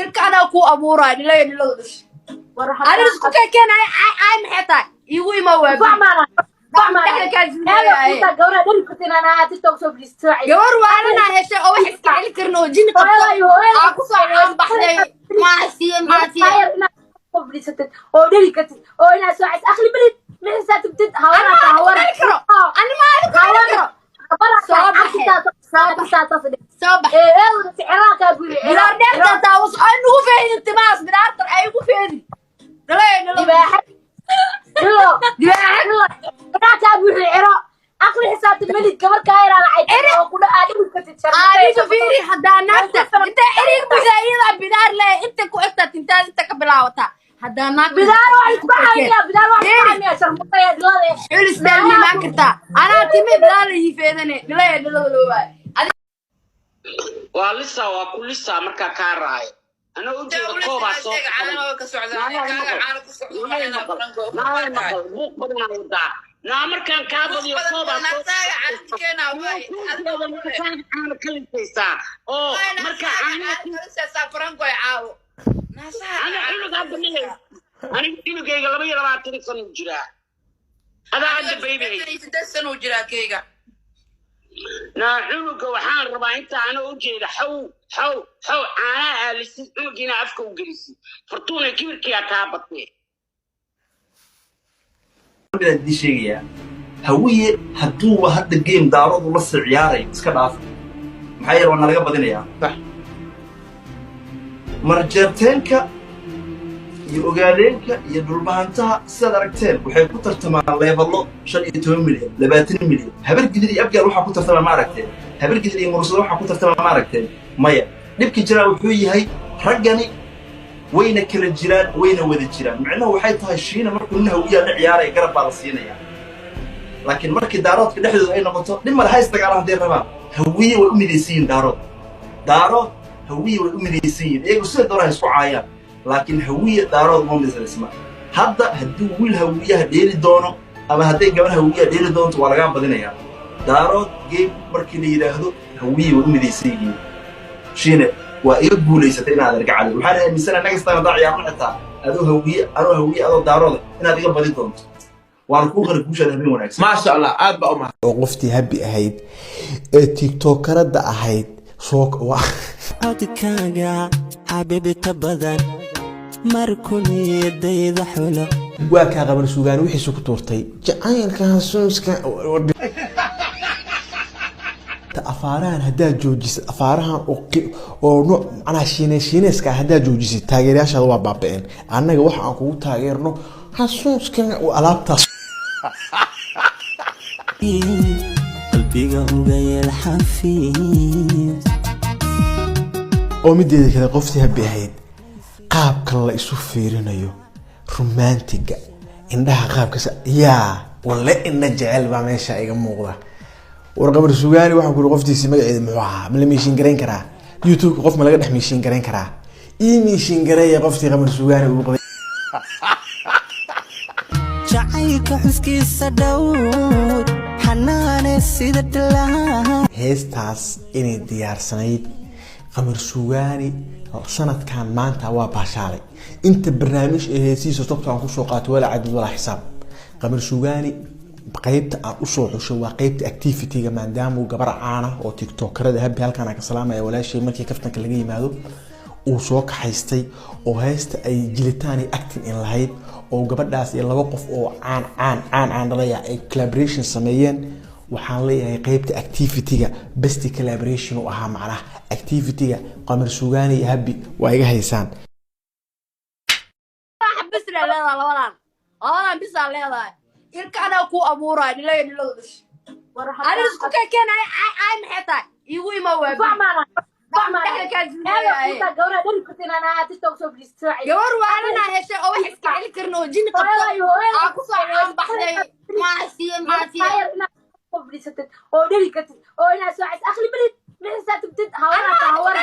irkana ku abuuray dhilay dhilowdish أنا بس كوكا كان I'm حتى يقول ما هو فاهمة إحنا كذبنا أنت جورا دري كنت أنا تيك سوف للساعي جور وأنا هالشيء أو حس كعلي كرنو جين قطع أكو صعب بحدي ما سين سوف للستة أو دري كنت أو أنا ساعي أخلي بريد من ساعة بتد هورا أنا ما أذكر صباح إيه سعرك أقول بلار ده تاوس أنو فين التماس بلار تر أيقو فين دلين لا أنا أقول العراق أخلي حساب الملك كبر كاير على عيد وكنا قاعدين كنت عادي سفيري حدا نفسك أنت إريك بزايد بلار لا أنت كويتة أنت كبلاوتا حدا ناك بدار واحد بحاجة بدار واحد يا شرمطة يا دلالي حلس دلني ما كرتا أنا تيمي بلار يفيدني دلين دلوي ولسه وكل لسه مركا كاراي أنا أقول لك كوبا صوت أنا كسوعد أنا كسوعد أنا مركا كابل يكوبا صوت أنا كلم تيسا أو مركا أنا سافرانكو يعاو أنا أقول هذا مني أنا أقول كي قلبي يلا تلفون الجرا هذا عند بيبي تدسن وجرا كيغا ناعلوك وحان ربا انت انا وجهي حو انا لسنوجينا افك وجلسي فرتونه كبركي كابطني بدي شيء هويه haduu hadda game daaradu la ciyaaray iska dhaaf maxay yar wana laga badinaya sax marjeerteenka iyo ogaadeenka iyo dhulbaantaha sida aragteen waxay ku tartamaan levello 15 milyan 20 milyan habar gidir iyo abgaar waxa ku tartamaa ma aragteen habar gidir iyo mursado waxa ku tartamaa ma aragteen maya dibki jira wuxuu yahay ragani wayna kala jiraan wayna wada jiraan macnaheedu waxay tahay shiina markuu nin hawiya la ciyaaray garab baa la siinaya laakiin markii daaroodka dhexdooda ay noqoto dhimar hays dagaal hadii rabaan hawiye way u midaysiin daarood hawiye way u midaysiin iyagu sida dooran isku caayaan laakiin hawiye daarood ma midaysan hadda hadii wiil hawiyaha dheeli doono ama haday gabar hawiyaha dheeli doonto waa laga badinayaa daarood game markii la yiraahdo hawiye way u midaysiin shiina waa iga guuleysatay inaad argacad waxaan aaminsan anaga istaan ciyaarno xitaa adoo hawiye adoo daarood inaad iga badin doonto waan ku qari guusha habeen wanaagsan ma sha Allah aad ba uma oo qoftii habi ahayd ee tiktokerada ahayd soo waa adkaaga xabibta badan markuu dayda xulo waa ka qaban suugaan wixii ku tuurtay jacaylka suuska afaarahan hadaa joojis afaarahan oo no ana shiineeska hadaa joojis taageerayaasha waa baabeen anaga waxa aan kugu taageerno hasuuska alaabtaas qalbiga uga yeel xafiis oo mideeda kale qoftii habi ahayd qaabka la isu fiirinayo romantiga indhaha qaabka yaa wala inna jecel baa meesha iga muuqda warqabar suugaani waxa ku qoftiisi magaceeda muxuu ahaa ma la meeshin gareyn karaa youtube qof ma laga dhex meeshin gareyn karaa meeshin gareey qoftii qabar suugaani uu qabay jacaylka xuskiisa dhow xanaane sida dalaha heestaas inay diyaarsanayd qamar suugaani sanadkan maanta waa baashaalay inta barnaamij ee heesiisa tobta aan ku soo qaato wala cadad wala xisaab qamar suugaani qaybta aan u soo xusho waa qaybta activity-ga maadaama uu gabar caana oo tiktokerada habi halkan ka salaamaya walaashay markii kaftanka laga yimaado uu soo kaxaystay oo heesta ay jilitaan ay acting in lahayd oo gabadhaas iyo laba qof oo caan dhalaya ay collaboration sameeyeen waxaan leeyahay qaybta activity-ga best collaboration oo ahaa macnaha activity-ga qamar suugaani iyo habi waa iga haysaan بس لا لا بس لا irkana ku abuuray dhilay dhilowdish أنا بس كوكا كان I'm حتى يقول ما هو فاهمة أنت جورا دري كنت أنا تيك سوف للساعي جور وأنا هالشيء أو حس كعلي كرنو جين قطع أكو صعب بحدي ما سين سوف للستة أو دري كنت أو أنا ساعي أخلي بريد من ساعة بتد هورا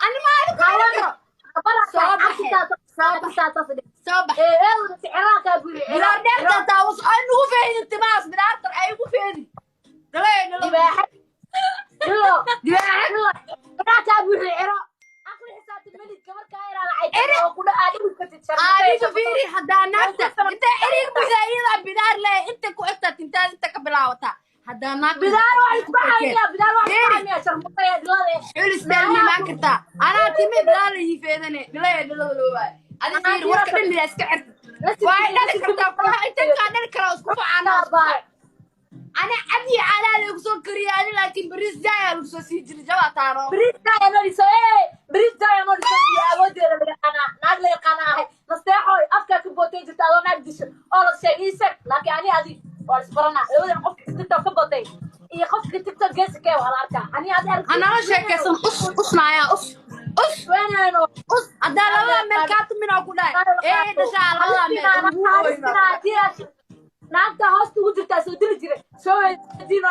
أنا ما أذكر صباح سعرك أقول بلار ده تاوس أنو فين التماس بلار تر أيقو فين دلين أنا أقول العراق أخلي حساب الملك gabar ka yaraada ay oo ku dhaad ku tijar adiga fiiri hadaa naagta inta erig bidaayada bidaar le inta ku egta inta ka bilaawata hadaa naagta bidaar waa isku xaamiya bidaar waa isku xaamiya sharmutay dilade xulis dhalmi ma karta ana timi bidaar yi feedane dilay dilay adiga fiiri warka dhalmi iska xirta waa dhali karta faraha inta ka dhali kara isku faana أنا أبي على لوكسو كرياني لكن بريس جاي لوكسو سيجري جوا تارو بريس جاي نوريسو بريس جاي نوريسو يا ودي أنا ناقلي قناعي نستحوي أفكار كبوتين جتالو نقدش أول شيء يسك لكن أنا هذه ورسبرنا لو أنا قف كتبت كبوتين إيه قف كتبت جالس كيو على أركا أنا لا شيء كسم أس نايا أس وين أنا أس أدار الله مركات من أقولای إيه دشال الله naagta hoosta ugu jirtaa soo dili jiray soo weydiino